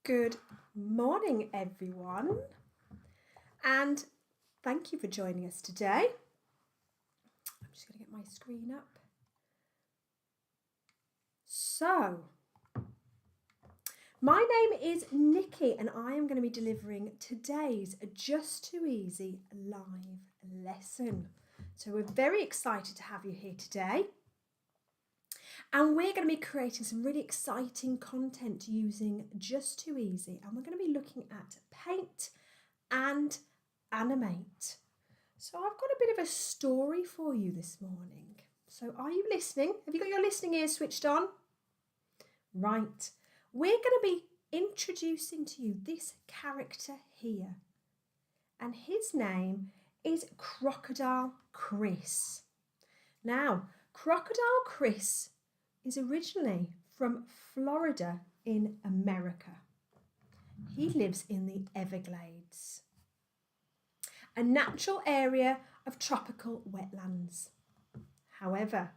Good morning, everyone, and thank you for joining us today. I'm just going to get my screen up. So, my name is Nikki, and I am going to be delivering today's Just Too Easy live lesson. So, we're very excited to have you here today. And we're going to be creating some really exciting content using Just Too Easy, and we're going to be looking at Paint and Animate. So I've got a bit of a story for you this morning. So are you listening? Have you got your listening ears switched on? Right. We're going to be introducing to you this character here. And his name is Crocodile Chris. Now, Crocodile Chris is originally from Florida in America. He lives in the Everglades, a natural area of tropical wetlands. However,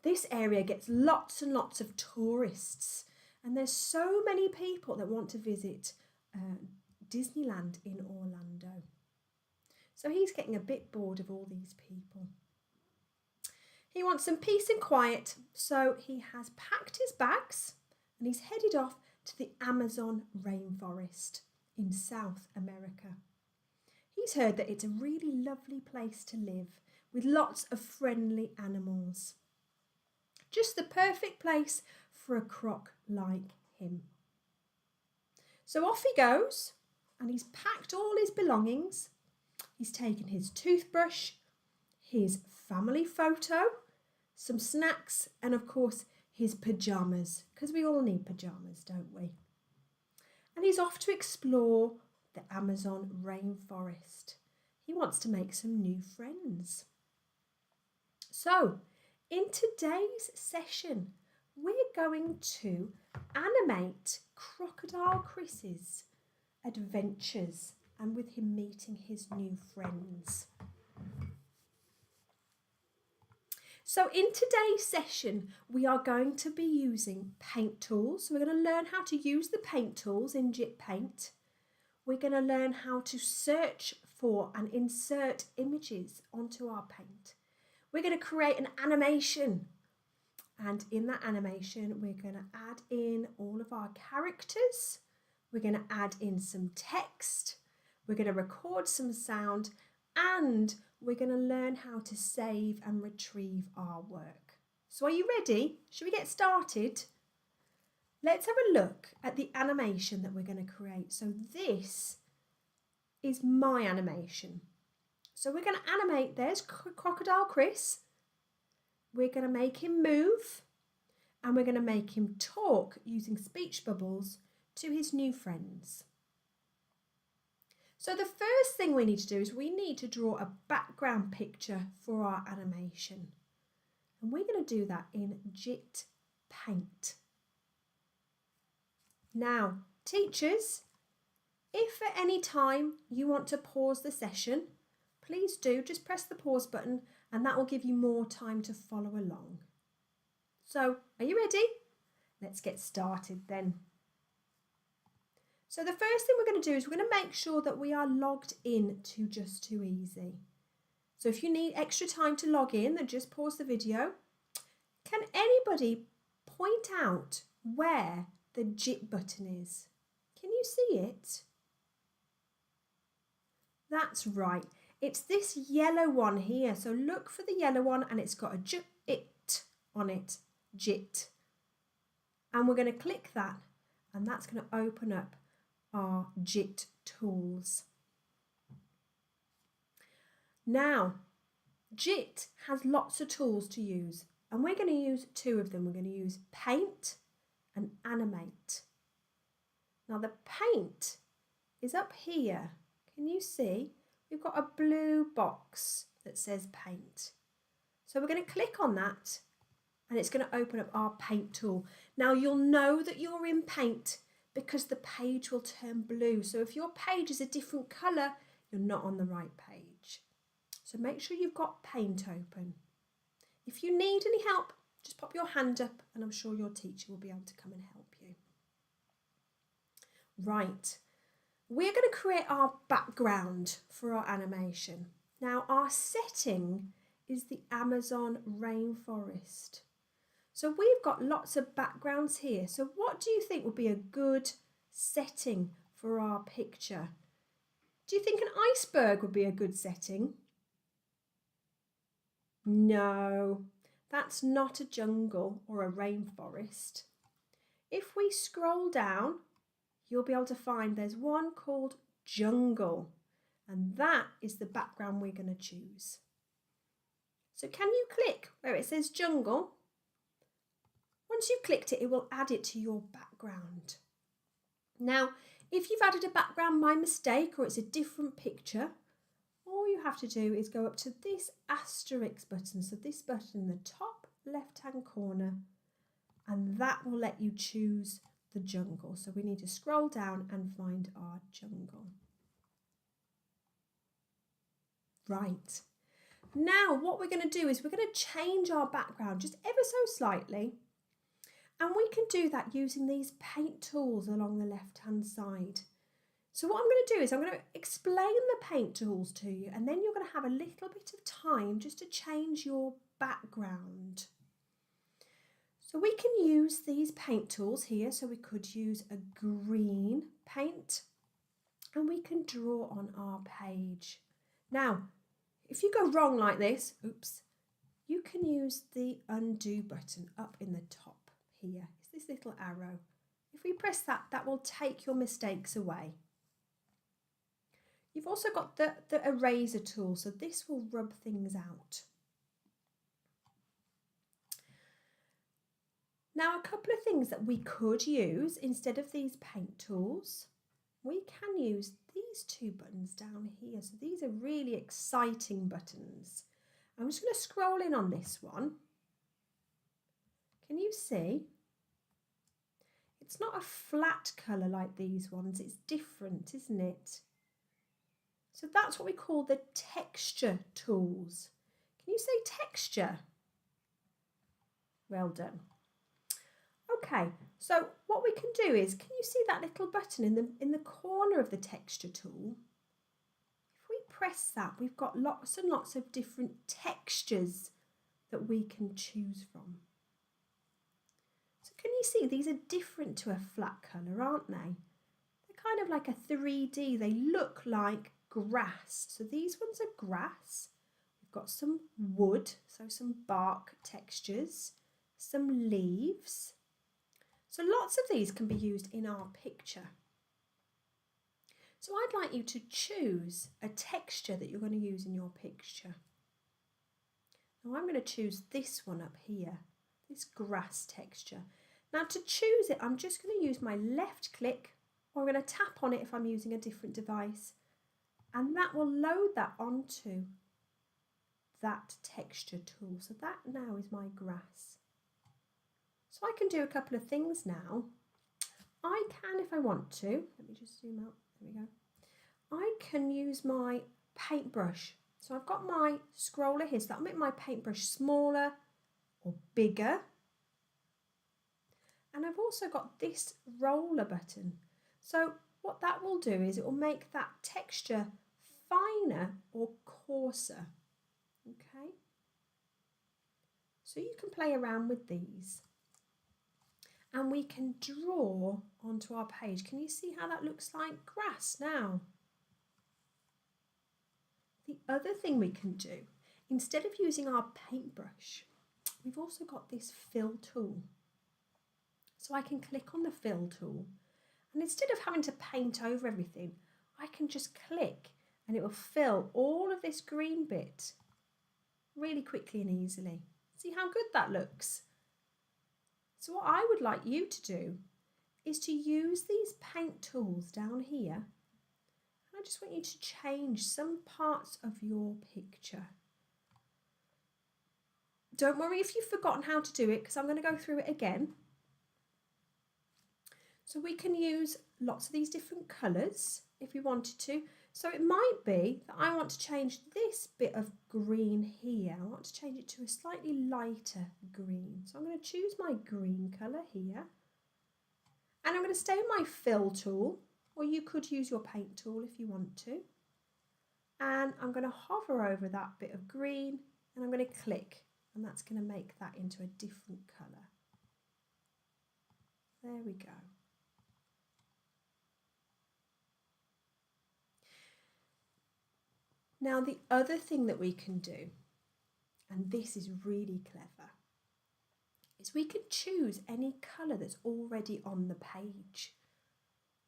this area gets lots and lots of tourists, and there's so many people that want to visit Disneyland in Orlando. So he's getting a bit bored of all these people. He wants some peace and quiet, so he has packed his bags and he's headed off to the Amazon rainforest in South America. He's heard that it's a really lovely place to live with lots of friendly animals. Just the perfect place for a croc like him. So off he goes, and he's packed all his belongings. He's taken his toothbrush, his family photo, some snacks, and of course his pyjamas, because we all need pyjamas, don't we? And he's off to explore the Amazon rainforest. He wants to make some new friends. So, in today's session, we're going to animate Crocodile Chris's adventures and with him meeting his new friends. So in today's session, we are going to be using paint tools. So we're going to learn how to use the paint tools in Jit Paint. We're going to learn how to search for and insert images onto our paint. We're going to create an animation. And in that animation, we're going to add in all of our characters. We're going to add in some text. We're going to record some sound, and we're going to learn how to save and retrieve our work. So are you ready? Should we get started? Let's have a look at the animation that we're going to create. So this is my animation. So we're going to animate, there's Crocodile Chris. We're going to make him move, and we're going to make him talk using speech bubbles to his new friends. So the first thing we need to do is we need to draw a background picture for our animation. And we're going to do that in Jit Paint. Now, teachers, if at any time you want to pause the session, please do, just press the pause button and that will give you more time to follow along. So, are you ready? Let's get started then. So the first thing we're going to do is we're going to make sure that we are logged in to Just2easy. So if you need extra time to log in, then just pause the video. Can anybody point out where the Jit button is? Can you see it? That's right. It's this yellow one here. So look for the yellow one, and it's got a Jit on it, Jit. And we're going to click that, and that's going to open up our Jit tools. Now, Jit has lots of tools to use, and we're going to use two of them. We're going to use Paint and Animate. Now the paint is up here. Can you see? We've got a blue box that says Paint. So we're going to click on that, and it's going to open up our Paint tool. Now you'll know that you're in Paint because the page will turn blue. So if your page is a different colour, you're not on the right page. So make sure you've got Paint open. If you need any help, just pop your hand up and I'm sure your teacher will be able to come and help you. Right, we're going to create our background for our animation. Now our setting is the Amazon rainforest. So we've got lots of backgrounds here. So what do you think would be a good setting for our picture? Do you think an iceberg would be a good setting? No, that's not a jungle or a rainforest. If we scroll down, you'll be able to find there's one called jungle, and that is the background we're going to choose. So can you click where it says jungle? Once you've clicked it, it will add it to your background. Now, if you've added a background by mistake or it's a different picture, all you have to do is go up to this asterisk button, so this button in the top left-hand corner, and that will let you choose the jungle. So we need to scroll down and find our jungle. Right. Now what we're going to do is we're going to change our background just ever so slightly. And we can do that using these paint tools along the left-hand side. So what I'm going to do is I'm going to explain the paint tools to you, and then you're going to have a little bit of time just to change your background. So we can use these paint tools here. So we could use a green paint, and we can draw on our page. Now, if you go wrong like this, oops, you can use the undo button up in the top here. It's this little arrow. If we press that, that will take your mistakes away. You've also got the eraser tool, so this will rub things out. Now, a couple of things that we could use instead of these paint tools, we can use these two buttons down here. So these are really exciting buttons. I'm just going to scroll in on this one. Can you see? It's not a flat colour like these ones, it's different, isn't it? So that's what we call the texture tools. Can you say texture? Well done. Okay, so what we can do is, can you see that little button in the corner of the texture tool? If we press that, we've got lots and lots of different textures that we can choose from. So can you see these are different to a flat colour, aren't they? They're kind of like a 3D, they look like grass. So these ones are grass. We've got some wood, so some bark textures, some leaves. So lots of these can be used in our picture. So I'd like you to choose a texture that you're going to use in your picture. Now I'm going to choose this one up here, this grass texture. Now to choose it, I'm just going to use my left click, or I'm going to tap on it if I'm using a different device, and that will load that onto that texture tool. So that now is my grass. So I can do a couple of things now. I can, if I want to, let me just zoom out, there we go. I can use my paintbrush. So I've got my scroller here, so that'll make my paintbrush smaller or bigger. And I've also got this roller button. So what that will do is it will make that texture finer or coarser. Okay. So you can play around with these. And we can draw onto our page. Can you see how that looks like grass now? The other thing we can do, instead of using our paintbrush, we've also got this fill tool. So I can click on the fill tool, and instead of having to paint over everything, I can just click and it will fill all of this green bit really quickly and easily. See how good that looks? So what I would like you to do is to use these paint tools down here. I just want you to change some parts of your picture. Don't worry if you've forgotten how to do it, because I'm going to go through it again. So we can use lots of these different colours if we wanted to. So it might be that I want to change this bit of green here. I want to change it to a slightly lighter green. So I'm going to choose my green colour here. And I'm going to stay with my fill tool. or you could use your paint tool if you want to. And I'm going to hover over that bit of green and I'm going to click, and that's going to make that into a different colour. There we go. Now the other thing that we can do, and this is really clever, is we can choose any colour that's already on the page.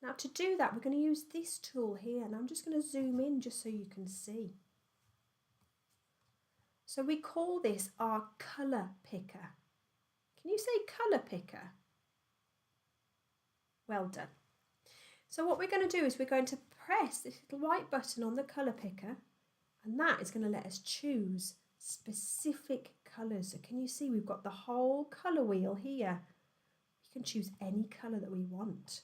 Now to do that, we're going to use this tool here, and I'm just going to zoom in just so you can see. So we call this our colour picker. Can you say colour picker? Well done. So what we're going to do is we're going to press this little white button on the colour picker, and that is going to let us choose specific colours. So can you see we've got the whole colour wheel here. We can choose any colour that we want.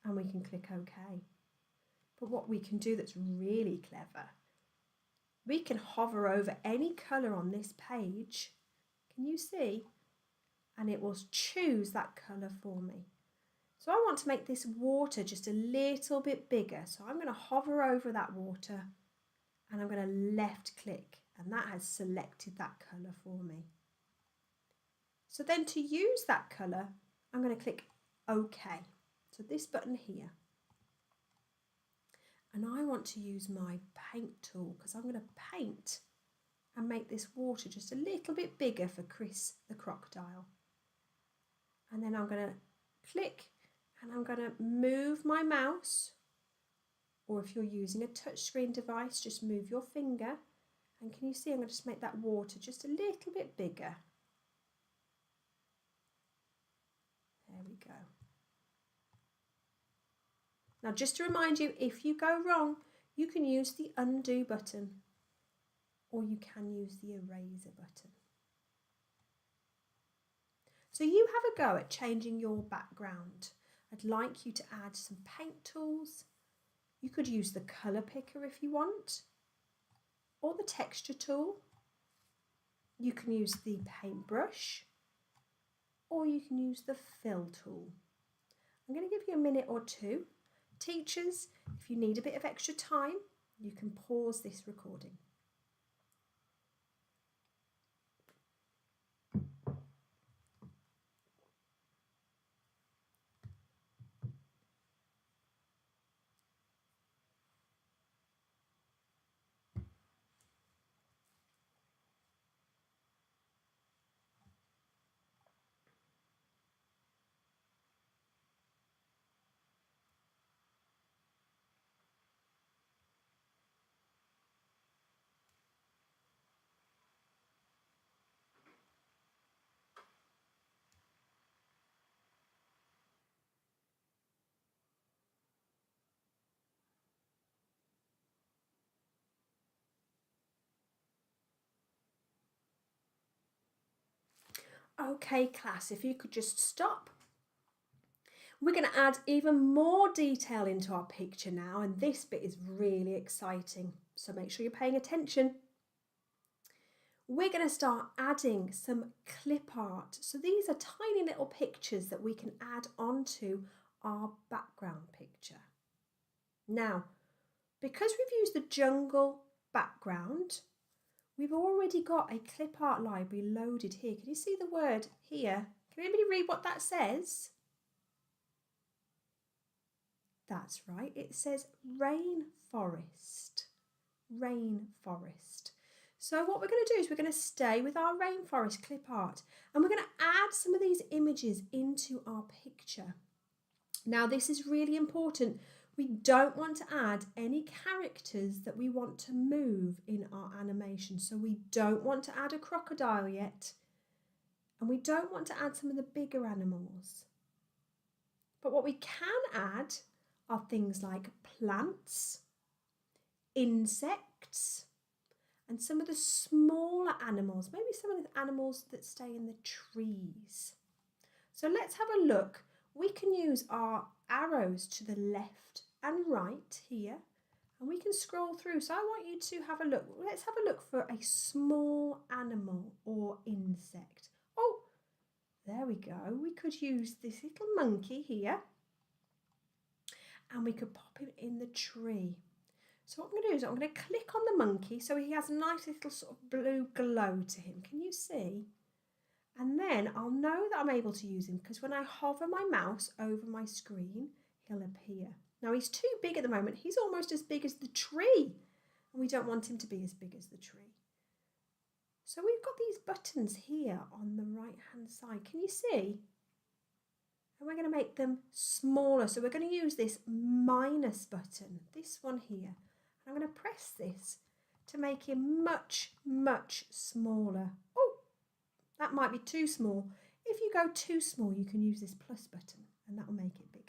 And we can click OK. But what we can do that's really clever, we can hover over any colour on this page. Can you see? And it will choose that colour for me. So I want to make this water just a little bit bigger. So I'm going to hover over that water and I'm going to left click, and that has selected that colour for me. So then to use that colour, I'm going to click OK. So this button here. And I want to use my paint tool because I'm going to paint and make this water just a little bit bigger for Chris the crocodile. And then I'm going to click and I'm going to move my mouse, or if you're using a touchscreen device, just move your finger. And can you see I'm going to just make that water just a little bit bigger. There we go. Now just to remind you, if you go wrong, you can use the undo button or you can use the eraser button. So you have a go at changing your background. I'd like you to add some paint tools. You could use the colour picker if you want, or the texture tool. You can use the paintbrush, or you can use the fill tool. I'm going to give you a minute or two. Teachers, if you need a bit of extra time, you can pause this recording. Okay, class, if you could just stop. We're going to add even more detail into our picture now, and this bit is really exciting, so make sure you're paying attention. We're going to start adding some clip art. So these are tiny little pictures that we can add onto our background picture. Now, because we've used the jungle background, we've already got a clip art library loaded here. Can you see the word here? Can anybody read what that says? That's right, it says rainforest. Rainforest. So what we're going to do is we're going to stay with our rainforest clip art, and we're going to add some of these images into our picture. Now this is really important. We don't want to add any characters that we want to move in our animation. So we don't want to add a crocodile yet, and we don't want to add some of the bigger animals. But what we can add are things like plants, insects, and some of the smaller animals, maybe some of the animals that stay in the trees. So let's have a look. We can use our arrows to the left and right here, and we can scroll through. So I want you to have a look. Let's have a look for a small animal or insect. Oh, there we go. We could use this little monkey here and we could pop him in the tree. So what I'm going to do is I'm going to click on the monkey so he has a nice little sort of blue glow to him. Can you see? And then I'll know that I'm able to use him because when I hover my mouse over my screen, he'll appear. Now he's too big at the moment. He's almost as big as the tree. And we don't want him to be as big as the tree. So we've got these buttons here on the right hand side. Can you see? And we're going to make them smaller. So we're going to use this minus button, this one here. I'm going to press this to make him much, much smaller. Oh, that might be too small. If you go too small, you can use this plus button and that will make it bigger.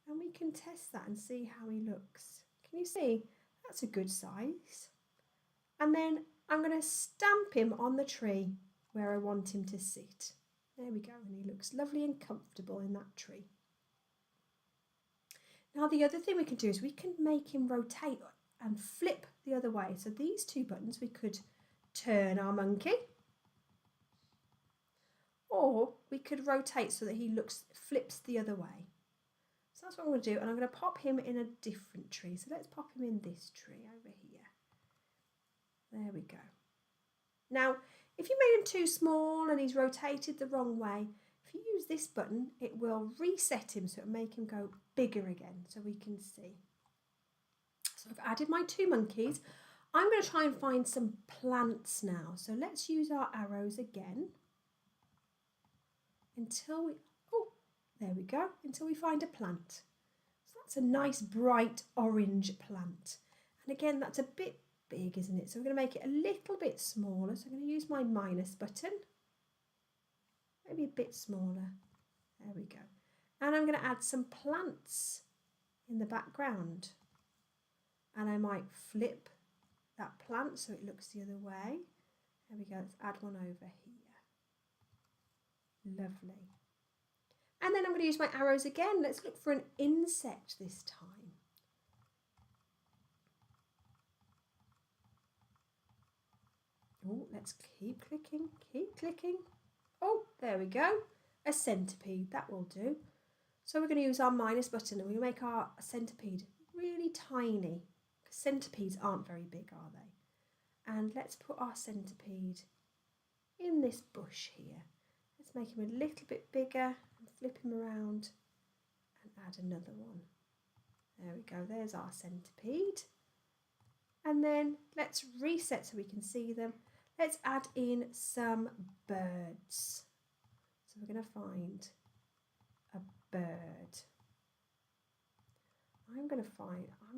And we can test that and see how he looks. Can you see? That's a good size. And then I'm going to stamp him on the tree where I want him to sit. There we go, and he looks lovely and comfortable in that tree. Now the other thing we can do is we can make him rotate and flip the other way. So these two buttons, we could turn our monkey, or we could rotate so that he flips the other way. So that's what I'm going to do, and I'm going to pop him in a different tree. So let's pop him in this tree over here. There we go. Now, if you made him too small and he's rotated the wrong way, if you use this button, it will reset him so it'll make him go bigger again so we can see. So I've added my two monkeys. I'm going to try and find some plants now. So let's use our arrows again until we, oh, there we go, until we find a plant. So that's a nice bright orange plant. And again, that's a bit big, isn't it? So we're going to make it a little bit smaller. So I'm going to use my minus button, maybe a bit smaller. There we go. And I'm going to add some plants in the background. And I might flip that plant so it looks the other way. There we go. Let's add one over here. Lovely. And then I'm going to use my arrows again. Let's look for an insect this time. Oh, let's keep clicking, keep clicking. Oh, there we go. A centipede, that will do. So we're going to use our minus button and we'll make our centipede really tiny. Centipedes aren't very big, are they? And let's put our centipede in this bush here. Let's make him a little bit bigger and flip him around and add another one. There we go, there's our centipede. And then let's reset so we can see them. Let's add in some birds. So we're going to find a bird. I'm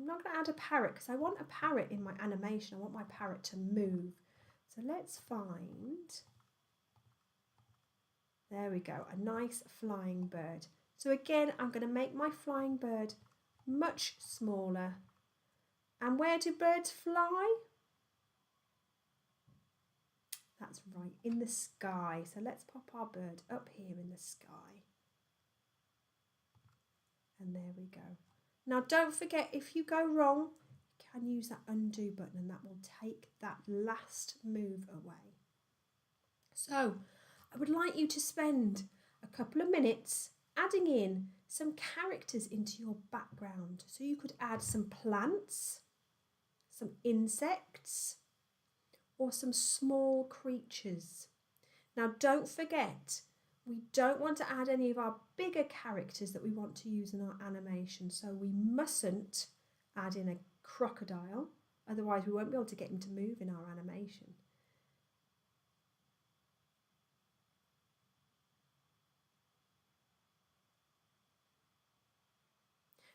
not going to add a parrot because I want a parrot in my animation. I want my parrot to move. So let's find, there we go, a nice flying bird. So again, I'm going to make my flying bird much smaller. And where do birds fly? That's right, in the sky. So let's pop our bird up here in the sky. And there we go. Now don't forget, if you go wrong, you can use that undo button and that will take that last move away. So I would like you to spend a couple of minutes adding in some characters into your background. So you could add some plants, some insects, or some small creatures. Now don't forget, we don't want to add any of our bigger characters that we want to use in our animation, so we mustn't add in a crocodile, otherwise we won't be able to get him to move in our animation.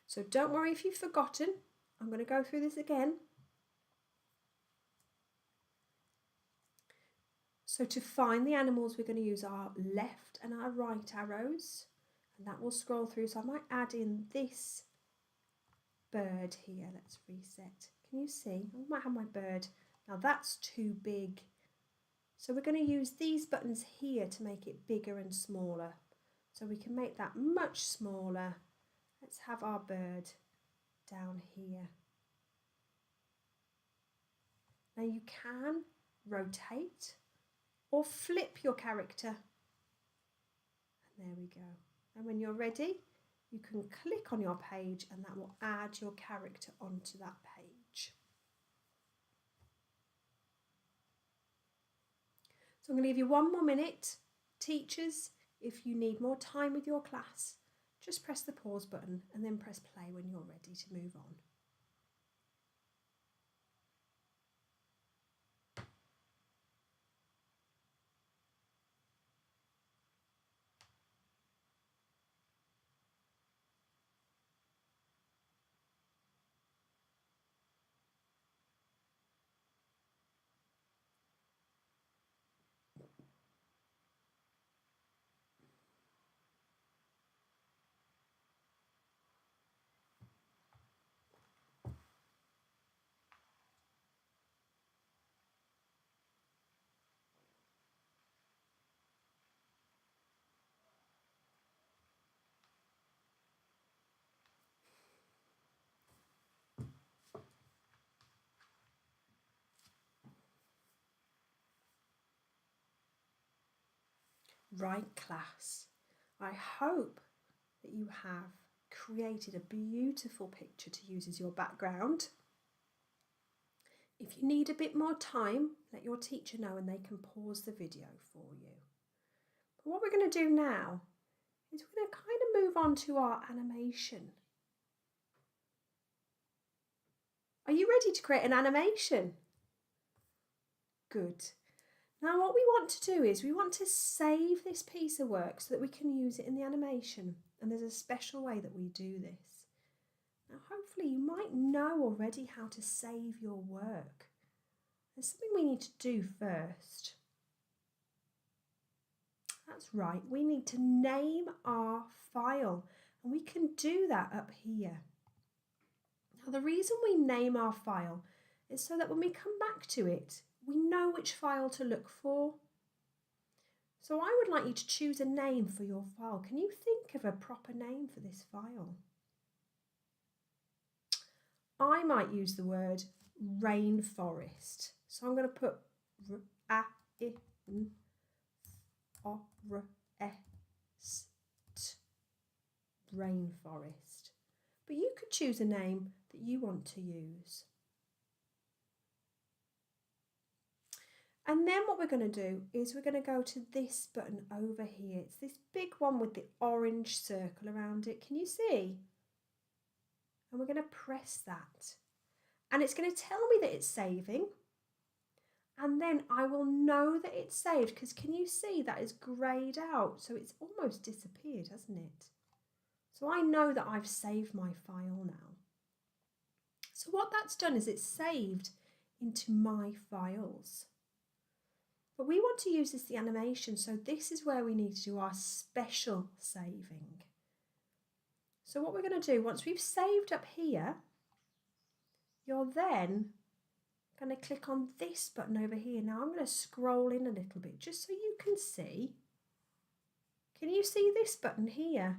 So don't worry if you've forgotten, I'm going to go through this again. So to find the animals, we're going to use our left and our right arrows, and that will scroll through. So I might add in this bird here. Let's reset. Can you see? I might have my bird. Now that's too big. So we're going to use these buttons here to make it bigger and smaller. So we can make that much smaller. Let's have our bird down here. Now you can rotate or flip your character. There we go. And when you're ready, you can click on your page and that will add your character onto that page. So I'm going to give you 1 more minute. Teachers, if you need more time with your class, just press the pause button and then press play when you're ready to move on. Right, class, I hope that you have created a beautiful picture to use as your background. If you need a bit more time, let your teacher know and they can pause the video for you. But what we're going to do now is we're going to kind of move on to our animation. Are you ready to create an animation? Good. Now what we want to do is we want to save this piece of work so that we can use it in the animation. And there's a special way that we do this. Now hopefully you might know already how to save your work. There's something we need to do first. That's right, we need to name our file and we can do that up here. Now the reason we name our file is so that when we come back to it, we know which file to look for. So I would like you to choose a name for your file. Can you think of a proper name for this file? I might use the word rainforest. So I'm going to put rainforest. But you could choose a name that you want to use. And then what we're going to do is we're going to go to this button over here. It's this big one with the orange circle around it. Can you see? And we're going to press that. And it's going to tell me that it's saving. And then I will know that it's saved because can you see that is greyed out? So it's almost disappeared, hasn't it? So I know that I've saved my file now. So what that's done is it's saved into my files. But we want to use this the animation, so this is where we need to do our special saving. So what we're going to do, once we've saved up here, you're then going to click on this button over here. Now I'm going to scroll in a little bit just so you can see. Can you see this button here?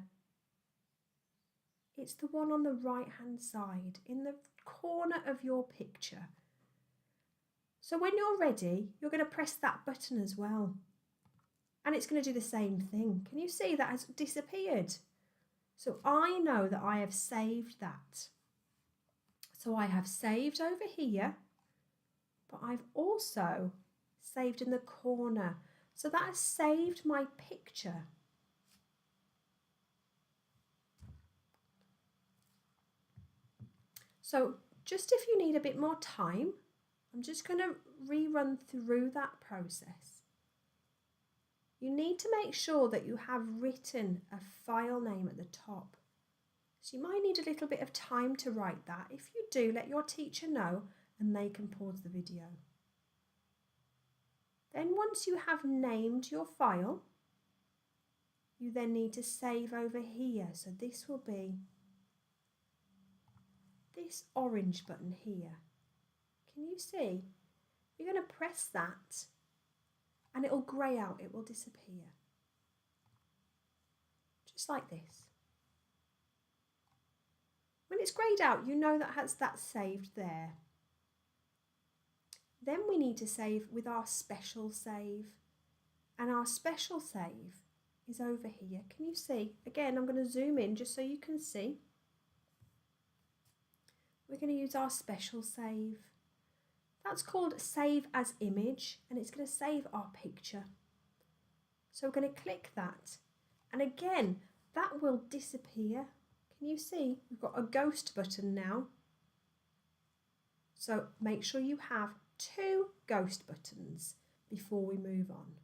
It's the one on the right hand side in the corner of your picture. So when you're ready, you're going to press that button as well. And it's going to do the same thing. Can you see that has disappeared? So I know that I have saved that. So I have saved over here, but I've also saved in the corner. So that has saved my picture. So just if you need a bit more time, I'm just going to rerun through that process. You need to make sure that you have written a file name at the top. So you might need a little bit of time to write that. If you do, let your teacher know and they can pause the video. Then once you have named your file, you then need to save over here. So this will be this orange button here. Can you see? You're going to press that and it will grey out, it will disappear. Just like this. When it's greyed out, you know that's saved there. Then we need to save with our special save. And our special save is over here. Can you see? Again, I'm going to zoom in just so you can see. We're going to use our special save. That's called save as image, and it's going to save our picture. So we're going to click that. And again, that will disappear. Can you see? We've got a ghost button now. So make sure you have 2 ghost buttons before we move on.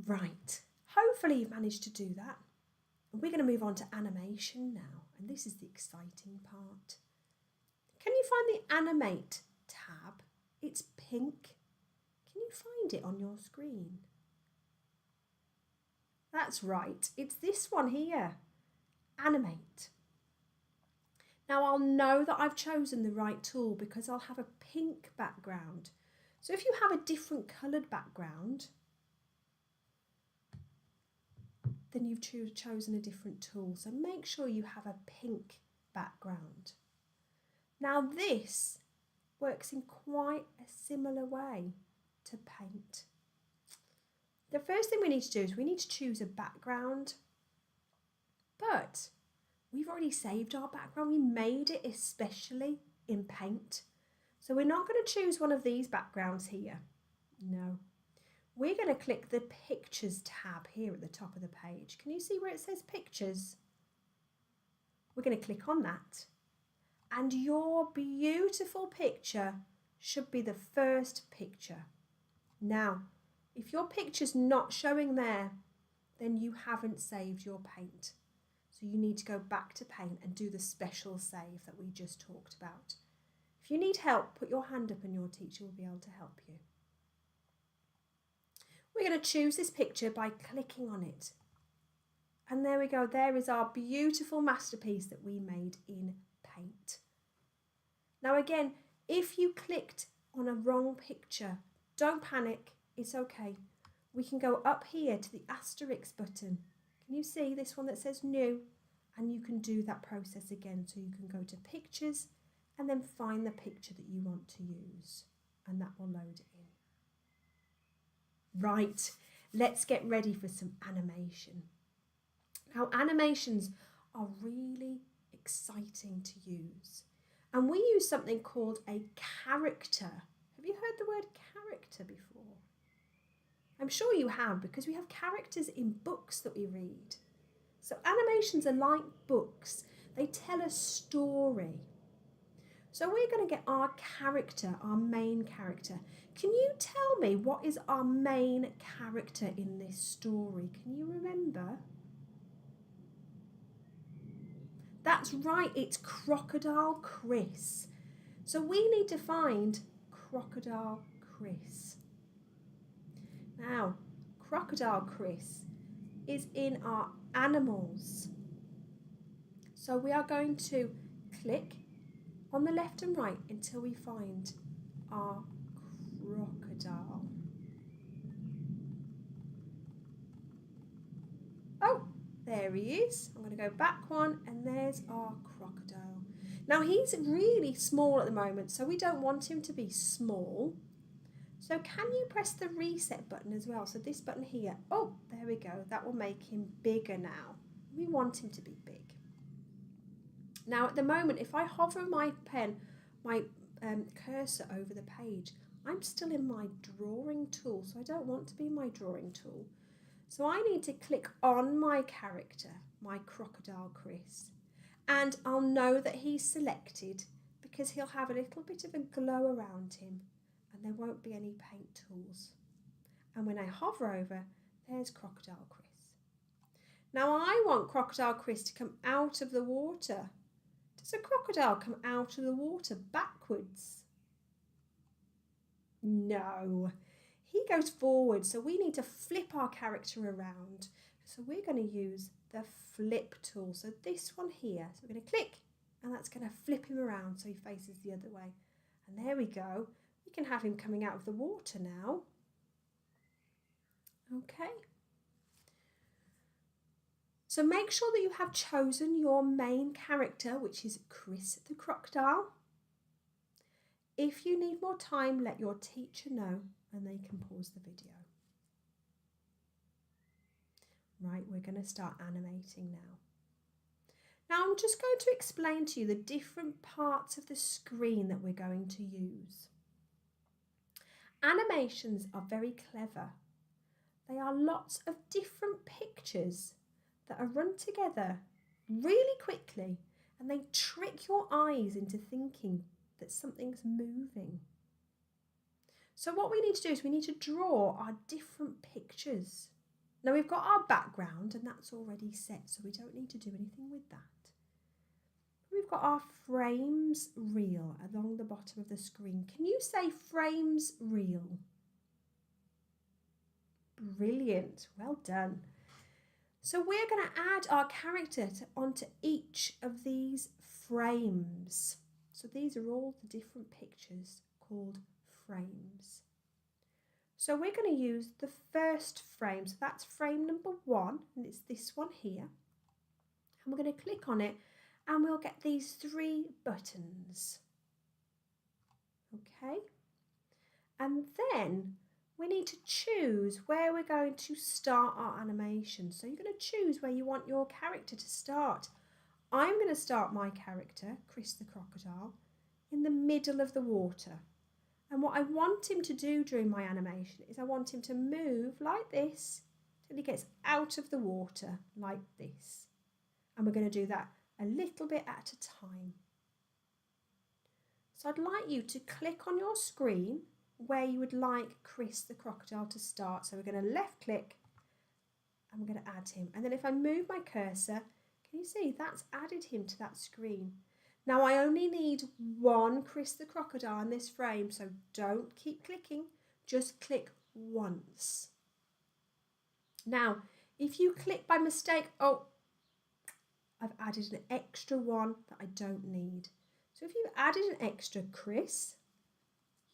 Right, hopefully you've managed to do that. We're going to move on to animation now, and this is the exciting part. Can you find the Animate tab? It's pink. Can you find it on your screen? That's right, it's this one here, Animate. Now I'll know that I've chosen the right tool because I'll have a pink background. So if you have a different coloured background, then you've chosen a different tool. So make sure you have a pink background. Now this works in quite a similar way to paint. The first thing we need to do is we need to choose a background, but we've already saved our background. We made it especially in Paint. So we're not going to choose one of these backgrounds here. No. We're going to click the Pictures tab here at the top of the page. Can you see where it says Pictures? We're going to click on that. And your beautiful picture should be the first picture. Now, if your picture's not showing there, then you haven't saved your Paint. So you need to go back to Paint and do the special save that we just talked about. If you need help, put your hand up and your teacher will be able to help you. We're going to choose this picture by clicking on it. And there we go. There is our beautiful masterpiece that we made in Paint. Now again, if you clicked on a wrong picture, don't panic. It's okay. We can go up here to the asterisk button. Can you see this one that says New? And you can do that process again. So you can go to Pictures and then find the picture that you want to use. And that will load it in. Right, let's get ready for some animation. Now, animations are really exciting to use. And we use something called a character. Have you heard the word character before? I'm sure you have, because we have characters in books that we read. So animations are like books. They tell a story. So we're going to get our character, our main character. Can you tell me what is our main character in this story? Can you remember? That's right, it's Crocodile Chris. So we need to find Crocodile Chris. Now, Crocodile Chris is in our animals. So we are going to click on the left and right until we find our crocodile. Oh, there he is. I'm going to go back one and there's our crocodile. Now he's really small at the moment, so we don't want him to be small. So can you press the reset button as well? So this button here, oh, there we go. That will make him bigger now. We want him to be big. Now at the moment, if I hover my pen, my cursor over the page, I'm still in my drawing tool, so I don't want to be in my drawing tool. So I need to click on my character, my Crocodile Chris, and I'll know that he's selected because he'll have a little bit of a glow around him and there won't be any paint tools. And when I hover over, there's Crocodile Chris. Now I want Crocodile Chris to come out of the water. Does a crocodile come out of the water backwards? No, he goes forward, so we need to flip our character around. So we're going to use the flip tool. So this one here, so we're going to click and that's going to flip him around so he faces the other way. And there we go. We can have him coming out of the water now. Okay. So make sure that you have chosen your main character, which is Chris the crocodile. If you need more time, let your teacher know and they can pause the video. Right, we're going to start animating now. Now I'm just going to explain to you the different parts of the screen that we're going to use. Animations are very clever. They are lots of different pictures that are run together really quickly, and they trick your eyes into thinking that something's moving. So what we need to do is we need to draw our different pictures. Now we've got our background and that's already set, so we don't need to do anything with that. We've got our frames reel along the bottom of the screen. Can you say frames reel? Brilliant, well done. So we're going to add our character onto each of these frames. So these are all the different pictures called frames. So we're going to use the first frame. So that's frame number 1, and it's this one here. And we're going to click on it and we'll get these 3 buttons. Okay. And then we need to choose where we're going to start our animation. So you're going to choose where you want your character to start. I'm going to start my character, Chris the crocodile, in the middle of the water. And what I want him to do during my animation is I want him to move like this till he gets out of the water like this. And we're going to do that a little bit at a time. So I'd like you to click on your screen where you would like Chris the crocodile to start. So we're going to left click and we're going to add him. And then if I move my cursor, can you see that's added him to that screen? Now I only need 1 Chris the crocodile in this frame, so don't keep clicking, just click once. Now, if you click by mistake, oh, I've added an extra one that I don't need. So if you've added an extra Chris,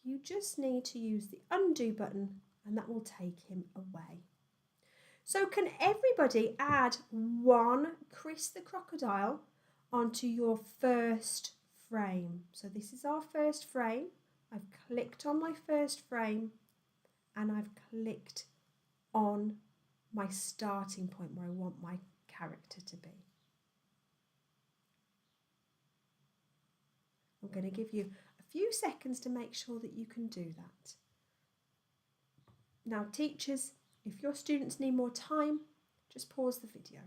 you just need to use the undo button and that will take him away. So can everybody add 1 Chris the crocodile onto your first frame? So this is our first frame. I've clicked on my first frame and I've clicked on my starting point where I want my character to be. I'm going to give you a few seconds to make sure that you can do that. Now teachers, if your students need more time, just pause the video.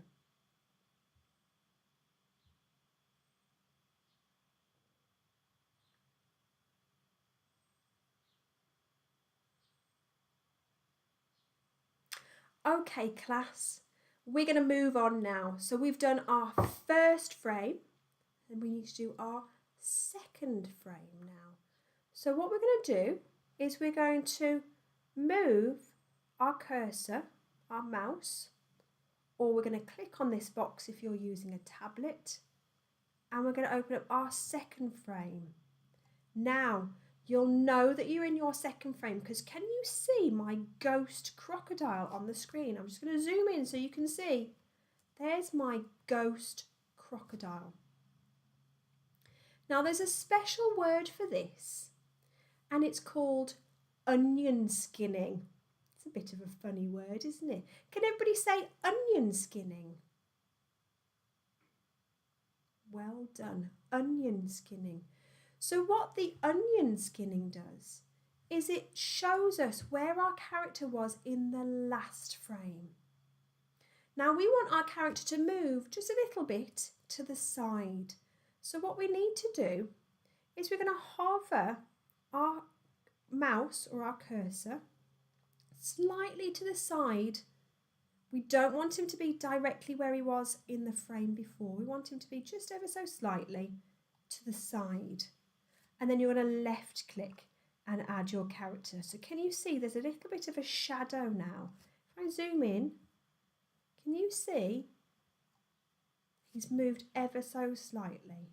Okay class, we're going to move on now. So we've done our first frame and we need to do our second frame now. So what we're going to do is we're going to move our cursor, our mouse, or we're going to click on this box if you're using a tablet, and we're going to open up our second frame. Now you'll know that you're in your second frame because can you see my ghost crocodile on the screen? I'm just going to zoom in so you can see. There's my ghost crocodile. Now there's a special word for this and it's called onion skinning. It's a bit of a funny word, isn't it? Can everybody say onion skinning? Well done, onion skinning. So what the onion skinning does is it shows us where our character was in the last frame. Now we want our character to move just a little bit to the side. So what we need to do is we're going to hover our mouse or our cursor slightly to the side. We don't want him to be directly where he was in the frame before. We want him to be just ever so slightly to the side. And then you're going to left click and add your character. So can you see there's a little bit of a shadow now? If I zoom in, can you see he's moved ever so slightly?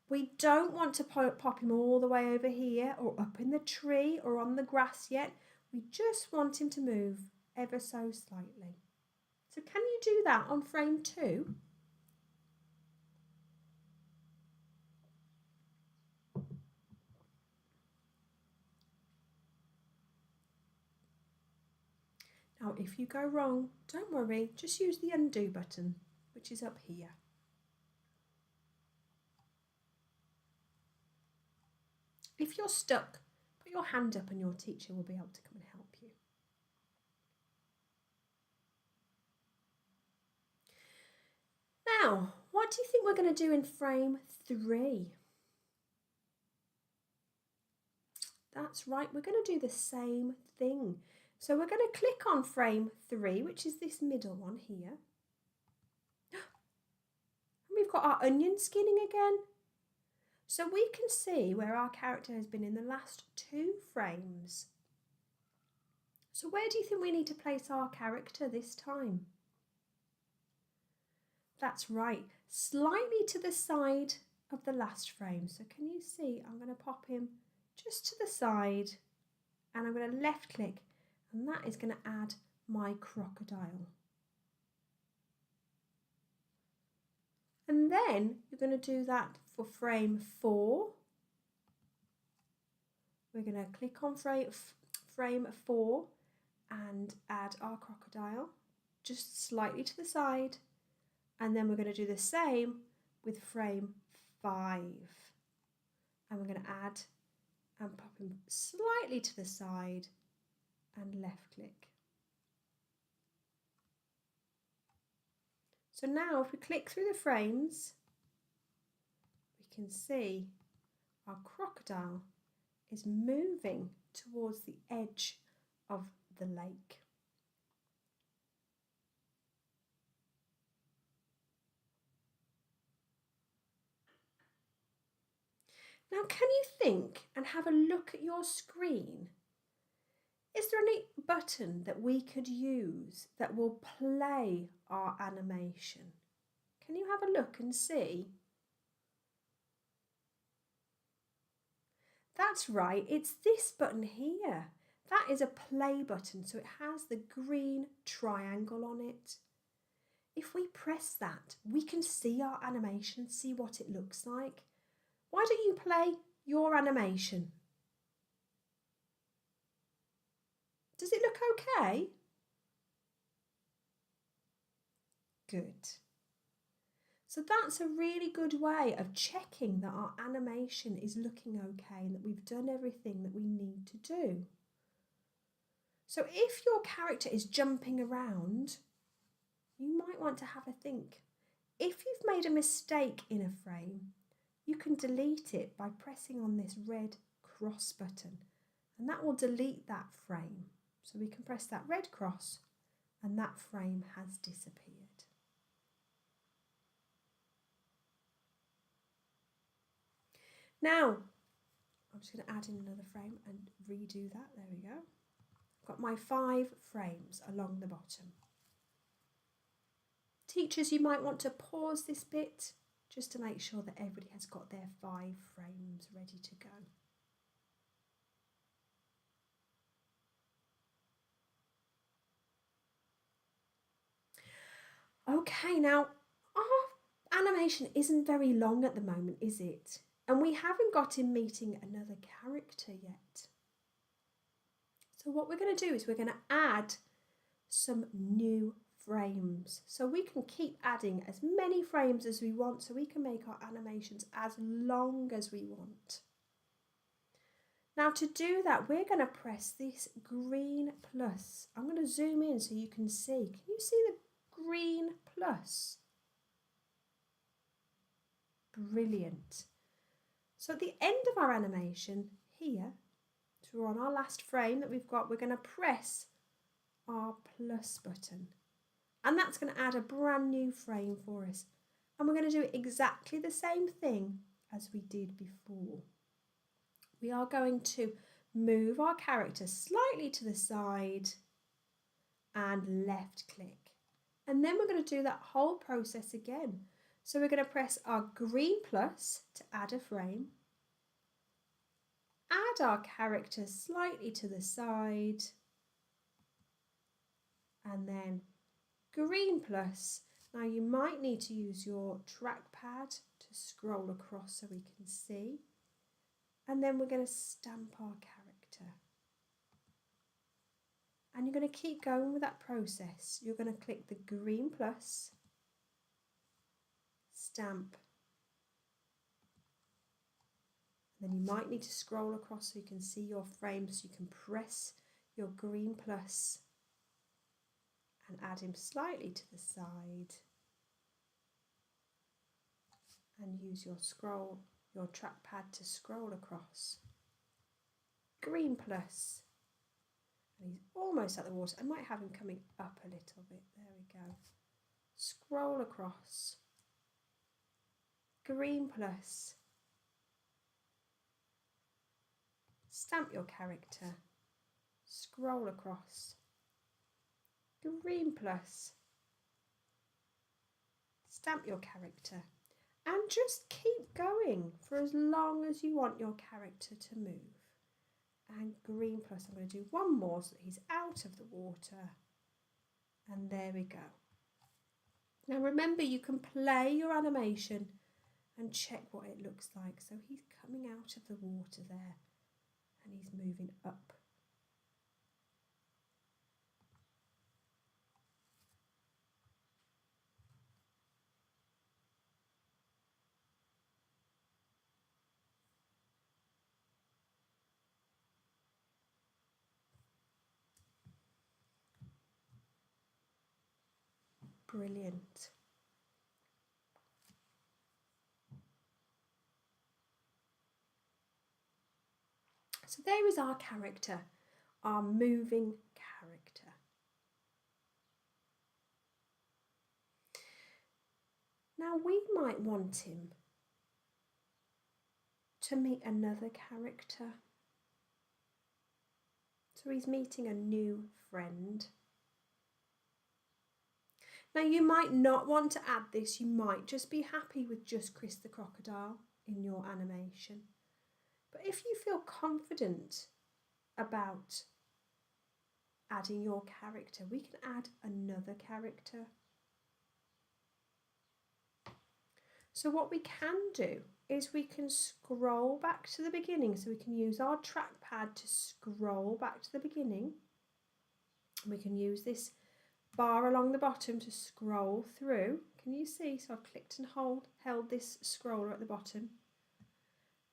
We don't want to pop him all the way over here or up in the tree or on the grass yet. We just want him to move ever so slightly. So can you do that on frame 2? Now, if you go wrong, don't worry, just use the undo button, which is up here. If you're stuck, put your hand up and your teacher will be able to come and help you. Now, what do you think we're going to do in frame 3? That's right, we're going to do the same thing. So we're going to click on frame 3, which is this middle one here. And we've got our onion skinning again. So we can see where our character has been in the last 2 frames. So where do you think we need to place our character this time? That's right, slightly to the side of the last frame. So can you see, I'm going to pop him just to the side and I'm going to left click and that is going to add my crocodile. And then you're going to do that for frame 4. We're going to click on frame 4 and add our crocodile just slightly to the side. And then we're going to do the same with frame 5. And we're going to add and pop him slightly to the side and left click. So now if we click through the frames, we can see our crocodile is moving towards the edge of the lake. Now, can you think and have a look at your screen? Is there any button that we could use that will play our animation? Can you have a look and see? That's right, it's this button here. That is a play button, so it has the green triangle on it. If we press that, we can see our animation, see what it looks like. Why don't you play your animation? Does it look okay? Good. So that's a really good way of checking that our animation is looking okay and that we've done everything that we need to do. So if your character is jumping around, you might want to have a think. If you've made a mistake in a frame, you can delete it by pressing on this red cross button and that will delete that frame. So we can press that red cross and that frame has disappeared. Now, I'm just going to add in another frame and redo that. There we go. I've got my 5 frames along the bottom. Teachers, you might want to pause this bit just to make sure that everybody has got their 5 frames ready to go. Okay, now our animation isn't very long at the moment, is it? And we haven't got him meeting another character yet. So what we're going to do is we're going to add some new frames. So we can keep adding as many frames as we want so we can make our animations as long as we want. Now to do that, we're going to press this green plus. I'm going to zoom in so you can see. Can you see the green plus? Brilliant. So at the end of our animation here, so we're on our last frame that we've got, we're going to press our plus button. And that's going to add a brand new frame for us. And we're going to do exactly the same thing as we did before. We are going to move our character slightly to the side and left click. And then we're going to do that whole process again. So we're going to press our green plus to add a frame, add our character slightly to the side, and then green plus. Now you might need to use your trackpad to scroll across so we can see. And then we're going to stamp our character. And you're going to keep going with that process. You're going to click the green plus, stamp. Then you might need to scroll across so you can see your frame, so you can press your green plus and add him slightly to the side. And use your trackpad to scroll across. Green plus. And he's almost at the water. I might have him coming up a little bit. There we go. Scroll across. Green plus. Stamp your character. Scroll across. Green plus. Stamp your character. And just keep going for as long as you want your character to move. And green plus, I'm going to do one more so that he's out of the water. And there we go. Now remember, you can play your animation and check what it looks like. So he's coming out of the water there and he's moving up. Brilliant. So there is our character, our moving character. Now we might want him to meet another character. So he's meeting a new friend. Now you might not want to add this, you might just be happy with just Chris the crocodile in your animation. But if you feel confident about adding your character, we can add another character. So what we can do is we can scroll back to the beginning. So we can use our trackpad to scroll back to the beginning. We can use this bar along the bottom to scroll through. Can you see? So I've clicked and held this scroller at the bottom.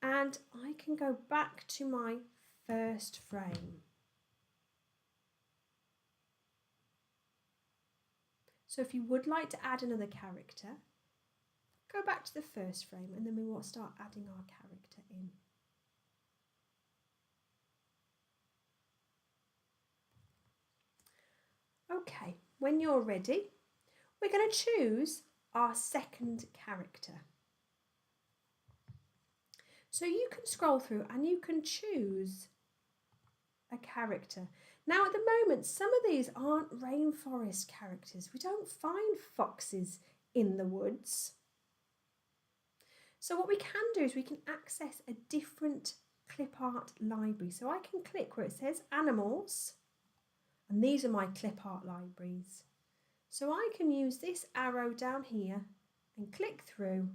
And I can go back to my first frame. So if you would like to add another character, go back to the first frame and then we will start adding our character in. Okay, when you're ready, we're going to choose our second character. So you can scroll through and you can choose a character. Now at the moment, some of these aren't rainforest characters. We don't find foxes in the woods. So what we can do is we can access a different clip art library. So I can click where it says animals, and these are my clip art libraries. So I can use this arrow down here and click through,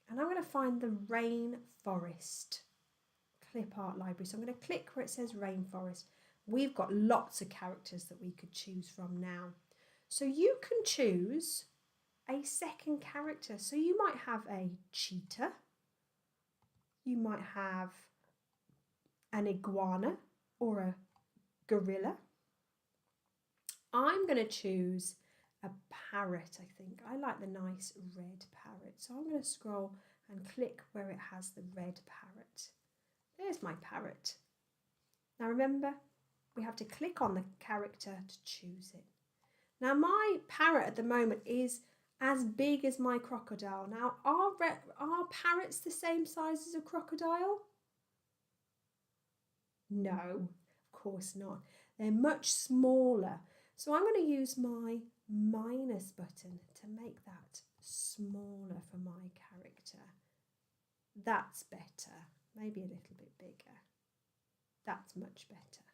and I'm going to find the rainforest clip art library. So I'm going to click where it says rainforest. We've got lots of characters that we could choose from now. So you can choose a second character. So you might have a cheetah, you might have an iguana or a gorilla. I'm going to choose a parrot, I think. I like the nice red parrot. So I'm going to scroll and click where it has the red parrot. There's my parrot. Now remember, we have to click on the character to choose it. Now my parrot at the moment is as big as my crocodile. Now are parrots the same size as a crocodile? No, of course not. They're much smaller. So I'm going to use my minus button to make that smaller for my character. That's better. Maybe a little bit bigger. That's much better.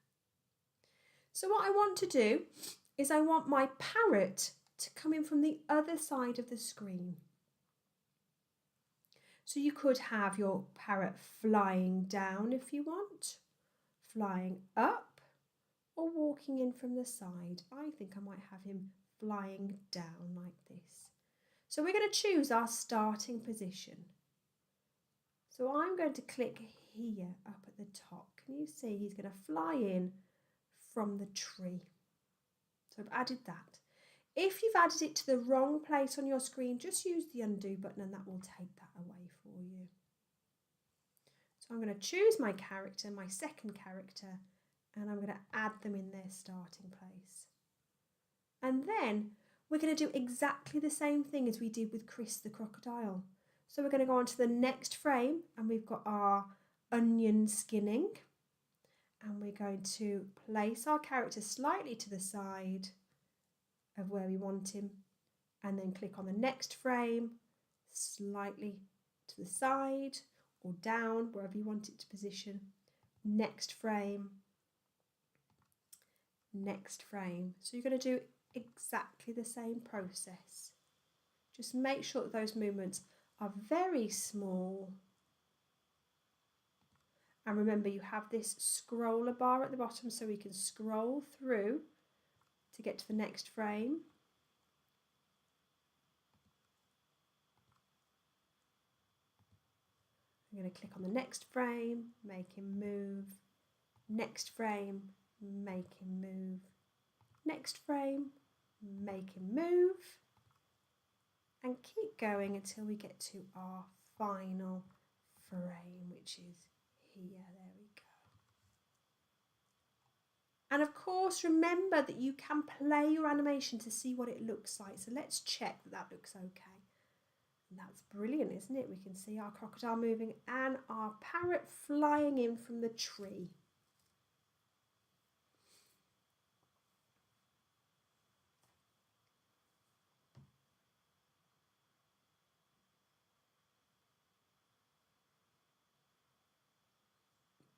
So what I want to do is I want my parrot to come in from the other side of the screen. So you could have your parrot flying down if you want, flying up, or walking in from the side. I think I might have him flying down like this. So we're going to choose our starting position. So I'm going to click here up at the top. Can you see he's going to fly in from the tree? So I've added that. If you've added it to the wrong place on your screen, just use the undo button and that will take that away for you. So I'm going to choose my character, my second character, and I'm going to add them in their starting place. And then we're going to do exactly the same thing as we did with Chris the crocodile. So we're going to go on to the next frame and we've got our onion skinning. And we're going to place our character slightly to the side of where we want him. And then click on the next frame, slightly to the side or down, wherever you want it to position. Next frame. Next frame. So you're going to do exactly the same process. Just make sure that those movements are very small. And remember, you have this scroller bar at the bottom so we can scroll through to get to the next frame. I'm going to click on the next frame, make him move. Next frame, make him move. Next frame, make him move. And keep going until we get to our final frame, which is here. There we go. And of course, remember that you can play your animation to see what it looks like. So let's check that that looks okay. And that's brilliant, isn't it? We can see our crocodile moving and our parrot flying in from the tree.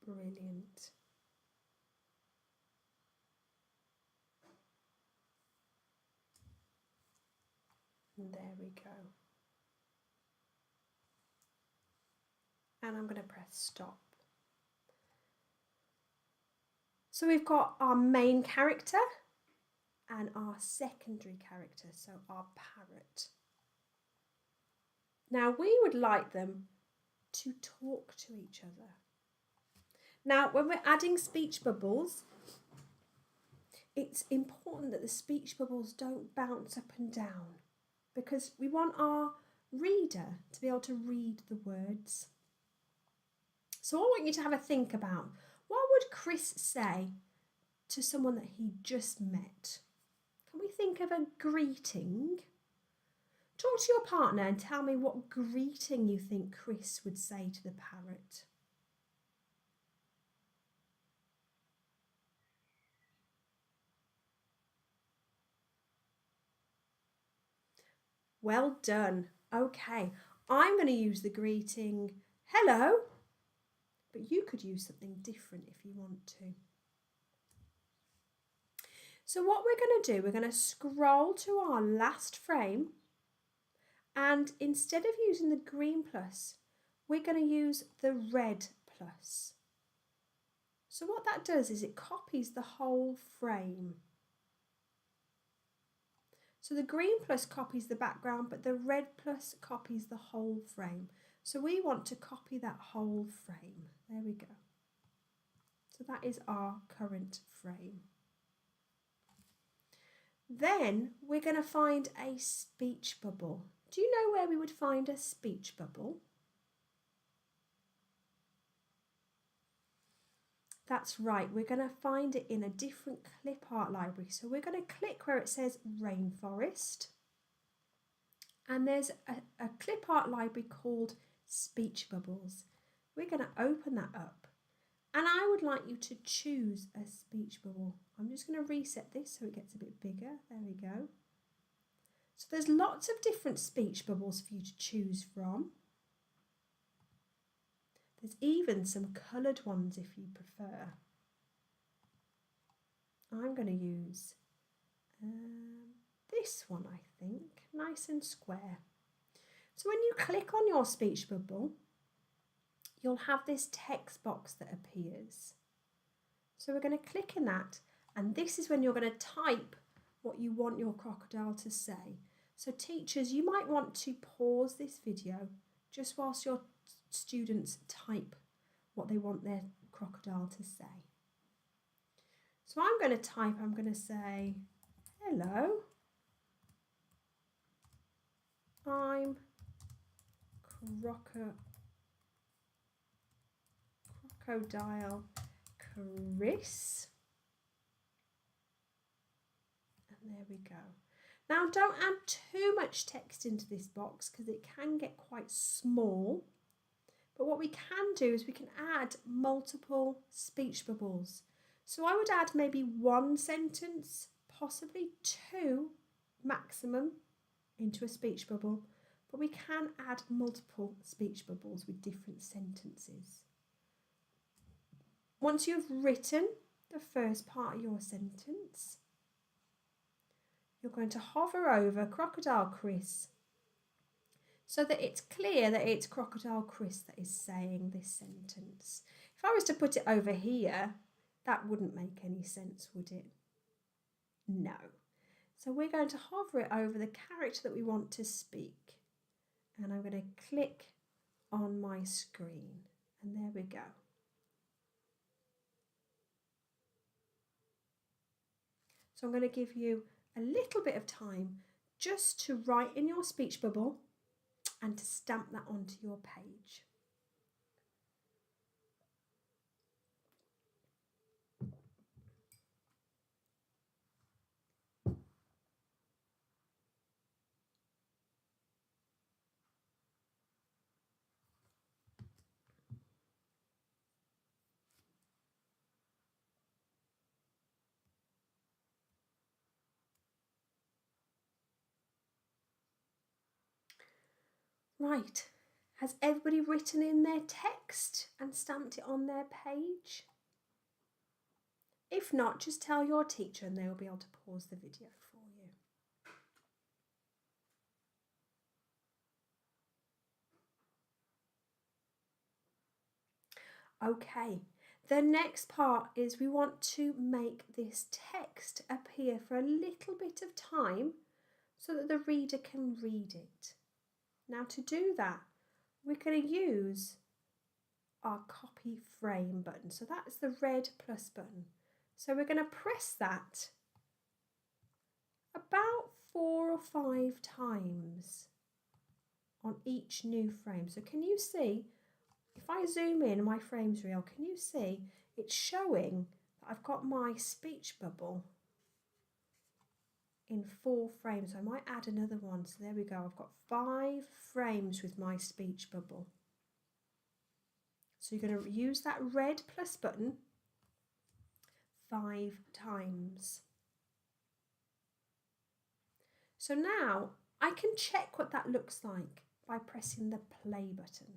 Brilliant. And there we go. And I'm going to press stop. So we've got our main character and our secondary character, so our parrot. Now we would like them to talk to each other. Now when we're adding speech bubbles, it's important that the speech bubbles don't bounce up and down because we want our reader to be able to read the words. So I want you to have a think about, what would Chris say to someone that he just met? Can we think of a greeting? Talk to your partner and tell me what greeting you think Chris would say to the parrot. Well done. Okay, I'm going to use the greeting, hello, but you could use something different if you want to. So what we're going to do, we're going to scroll to our last frame, and instead of using the green plus, we're going to use the red plus. So what that does is it copies the whole frame. So the green plus copies the background, but the red plus copies the whole frame. So we want to copy that whole frame. There we go. So that is our current frame. Then we're going to find a speech bubble. Do you know where we would find a speech bubble? That's right, we're going to find it in a different clip art library. So we're going to click where it says rainforest. And there's a clip art library called speech bubbles. We're going to open that up. And I would like you to choose a speech bubble. I'm just going to reset this so it gets a bit bigger. There we go. So there's lots of different speech bubbles for you to choose from. There's even some coloured ones if you prefer. I'm going to use this one, I think, nice and square. So when you click on your speech bubble, you'll have this text box that appears. So we're going to click in that And this is when you're going to type what you want your crocodile to say. So teachers, you might want to pause this video just whilst your students type what they want their crocodile to say. So I'm going to type, I'm going to say, hello, I'm crocodile Chris. And there we go. Now don't add too much text into this box because it can get quite small. But what we can do is we can add multiple speech bubbles. So I would add maybe one sentence, possibly two maximum into a speech bubble. But we can add multiple speech bubbles with different sentences. Once you've written the first part of your sentence, you're going to hover over Crocodile Chris so that it's clear that it's Crocodile Chris that is saying this sentence. If I was to put it over here, that wouldn't make any sense, would it? No. So we're going to hover it over the character that we want to speak. And I'm going to click on my screen. And there we go. So I'm going to give you a little bit of time just to write in your speech bubble and to stamp that onto your page. Right, has everybody written in their text and stamped it on their page? If not, just tell your teacher and they'll be able to pause the video for you. Okay, the next part is we want to make this text appear for a little bit of time so that the reader can read it. Now to do that, we're going to use our copy frame button. So that's the red plus button. So we're going to press that about 4 or 5 times on each new frame. So can you see, if I zoom in my frames reel, can you see it's showing that I've got my speech bubble in 4 frames. So I might add another one. So there we go. I've got 5 frames with my speech bubble. So you're going to use that red plus button 5 times. So now I can check what that looks like by pressing the play button.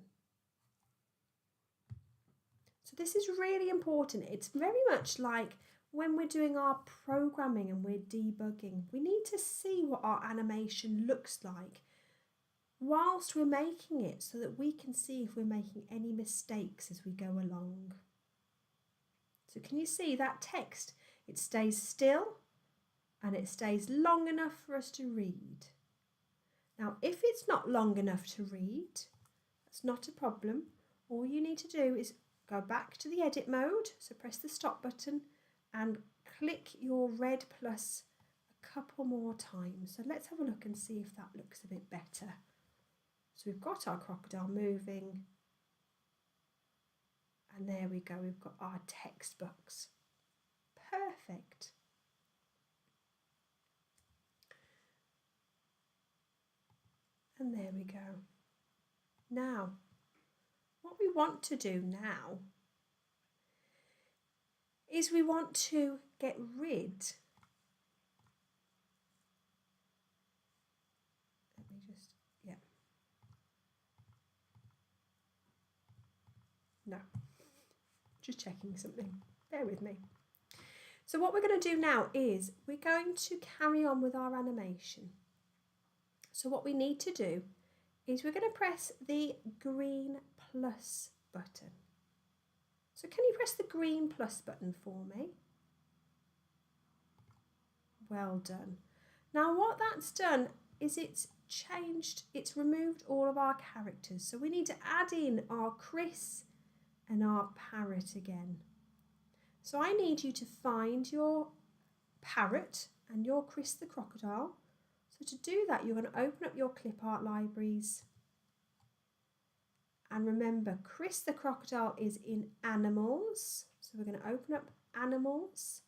So this is really important. It's very much like when we're doing our programming and we're debugging. We need to see what our animation looks like whilst we're making it so that we can see if we're making any mistakes as we go along. So can you see that text? It stays still and it stays long enough for us to read. Now, if it's not long enough to read, that's not a problem. All you need to do is go back to the edit mode, so press the stop button and click your red plus a couple more times. So let's have a look and see if that looks a bit better. So we've got our crocodile moving, and there we go, we've got our textbooks. Perfect. And there we go. Now, what we want to do now is we want to get rid, no, just checking something, bear with me. So what we're going to do now is we're going to carry on with our animation. So what we need to do is we're going to press the green plus button. So can you press the green plus button for me? Well done. Now what that's done is it's removed all of our characters. So we need to add in our Chris and our parrot again. So I need you to find your parrot and your Chris the crocodile. So to do that, you're going to open up your clip art libraries. And remember, Chris the crocodile is in animals. So we're going to open up animals.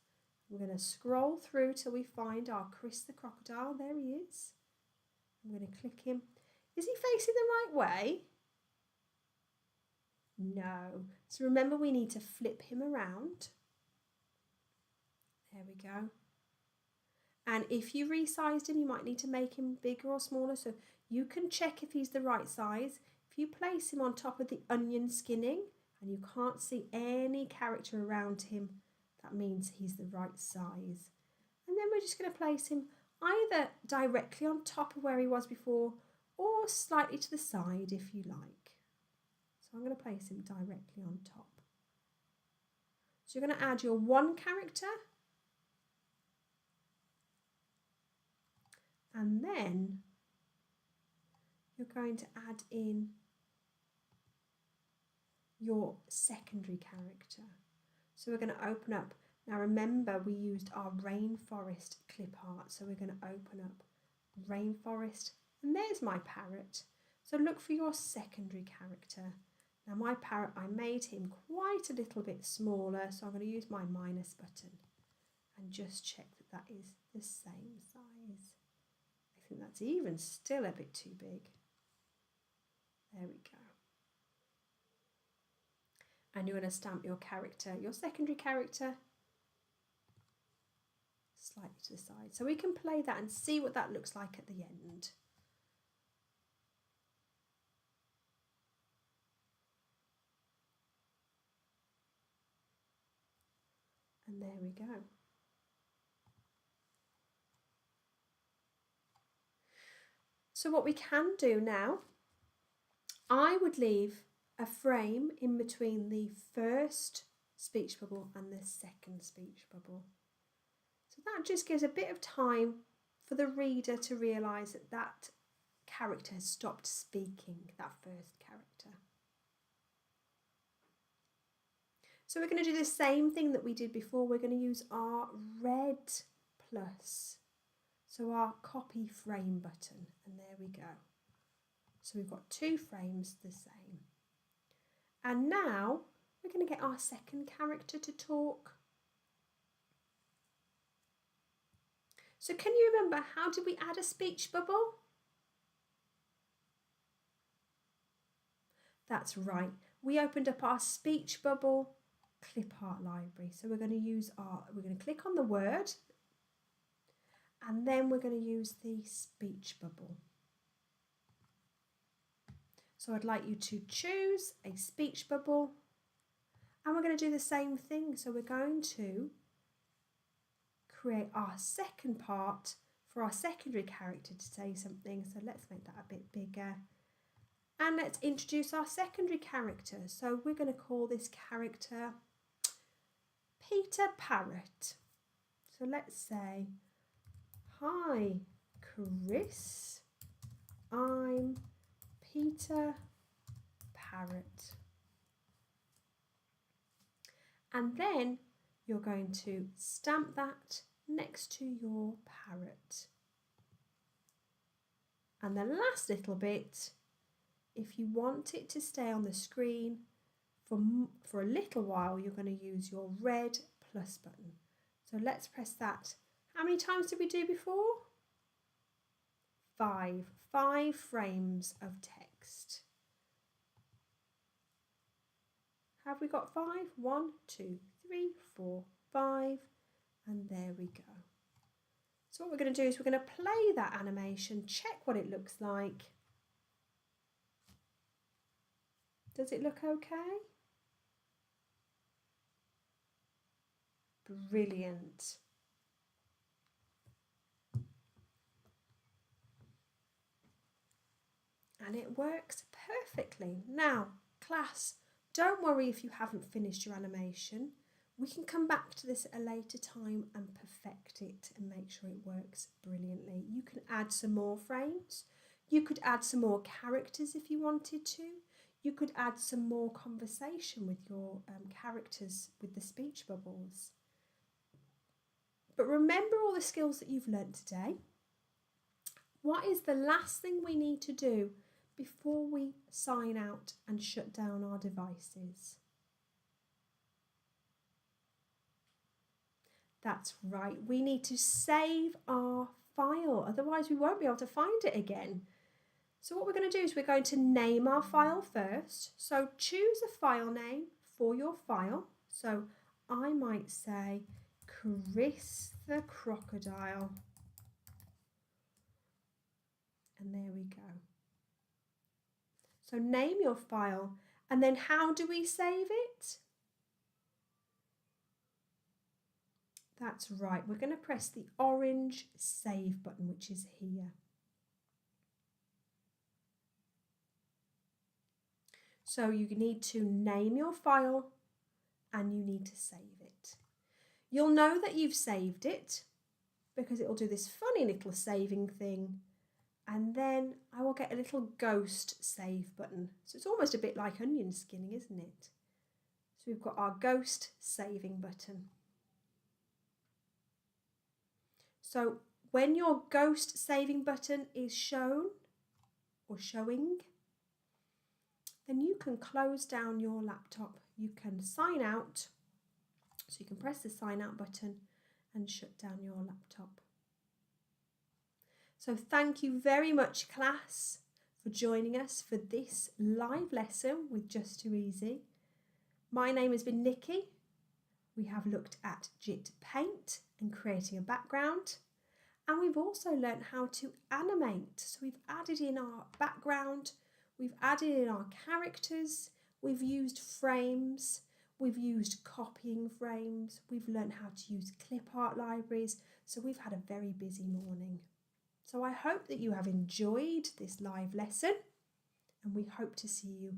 We're going to scroll through till we find our Chris the crocodile. There he is. I'm going to click him. Is he facing the right way? No. So remember, we need to flip him around. There we go. And if you resized him, you might need to make him bigger or smaller. So you can check if he's the right size. If you place him on top of the onion skinning and you can't see any character around him, that means he's the right size. And then we're just going to place him either directly on top of where he was before or slightly to the side if you like. So I'm going to place him directly on top. So you're going to add your one character. And then you're going to add in your secondary character. So we're going to open up. Now remember, we used our rainforest clip art. So we're going to open up rainforest. And there's my parrot. So look for your secondary character. Now my parrot, I made him quite a little bit smaller. So I'm going to use my minus button and just check that that is the same size. I think that's even still a bit too big. There we go. And you're going to stamp your character, your secondary character, slightly to the side. So we can play that and see what that looks like at the end. And there we go. So what we can do now, I would leave a frame in between the first speech bubble and the second speech bubble. So that just gives a bit of time for the reader to realise that that character has stopped speaking, that first character. So we're going to do the same thing that we did before. We're going to use our red plus. So our copy frame button, and there we go. So we've got two frames the same. And now we're going to get our second character to talk. So can you remember, how did we add a speech bubble? That's right. We opened up our speech bubble clip art library. So we're going to click on the word. And then we're going to use the speech bubble. So I'd like you to choose a speech bubble. And we're going to do the same thing. So we're going to create our second part for our secondary character to say something. So let's make that a bit bigger. And let's introduce our secondary character. So we're going to call this character Peter Parrot. So let's say, "Hi, Chris, I'm Peter Parrot." And then you're going to stamp that next to your parrot. And the last little bit, if you want it to stay on the screen for a little while, you're going to use your red plus button. So let's press that. How many times did we do before? 5. 5 frames of text. Have we got 5? 1, 2, 3, 4, 5, and there we go. So what we're going to do is we're going to play that animation, check what it looks like. Does it look okay? Brilliant. And it works perfectly. Now, class, don't worry if you haven't finished your animation. We can come back to this at a later time and perfect it and make sure it works brilliantly. You can add some more frames. You could add some more characters if you wanted to. You could add some more conversation with your characters with the speech bubbles. But remember all the skills that you've learnt today. What is the last thing we need to do before we sign out and shut down our devices? That's right, we need to save our file, otherwise we won't be able to find it again. So what we're going to do is we're going to name our file first. So choose a file name for your file. So I might say Chris the Crocodile. And there we go. So name your file, and then how do we save it? That's right, we're going to press the orange save button, which is here. So you need to name your file and you need to save it. You'll know that you've saved it because it will do this funny little saving thing, and then I will get a little ghost save button. So it's almost a bit like onion skinning, isn't it? So we've got our ghost saving button. So when your ghost saving button is shown or showing, then you can close down your laptop. You can sign out. So you can press the sign out button and shut down your laptop. So thank you very much, class, for joining us for this live lesson with Just2easy. My name has been Nikki. We have looked at Jit Paint and creating a background. And we've also learnt how to animate. So we've added in our background, we've added in our characters, we've used frames, we've used copying frames, we've learnt how to use clip art libraries. So we've had a very busy morning. So I hope that you have enjoyed this live lesson, and we hope to see you